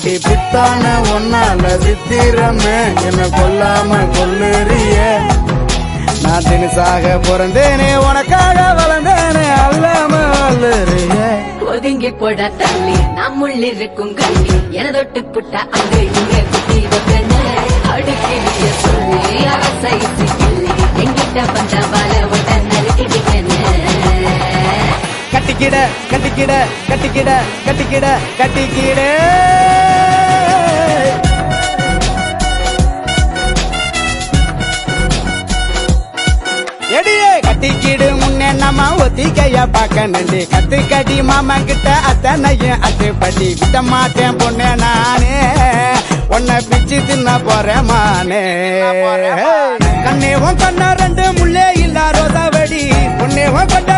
அடி பித்தான ஒன்னால சித்திரமே என்ன கொல்லாம கொல்லுறிய நான் தினசாக பிறந்தேனே உனக்காக வளர்ந்தேனே அல்லாம வல்லுறிய ஒதுங்கி போட தள்ளி நம்முள்ளிருக்கும் கண்ணி என தொட்டு புட்ட அங்க இங்க குட்டி வைப்பேன் அடுக்கிய சொல்லி அரசை சிக்கிள்ளி எங்கிட்ட வந்த வல ஒட்ட நறுக்கிட்டேன் கட்டிக்கிட கட்டிக்கிட கட்டிக்கிட கட்டிக்கிட கட்டிக்கிட எடியே கட்டிக்கிடு முன்னே நம்ம ஒத்திக்கைய பாக்க நண்டி கத்துக்கடி மாமா கிட்ட அத்தனையும் அத்துப்படி விட்ட மாட்டேன் பொண்ணே நானே உன்னை பிச்சு தின்ன போறேன் மானே கண்ணே உன் கண்ணா ரெண்டு முள்ளே இல்ல ரோசாவடி பொண்ணே உன் கொண்ட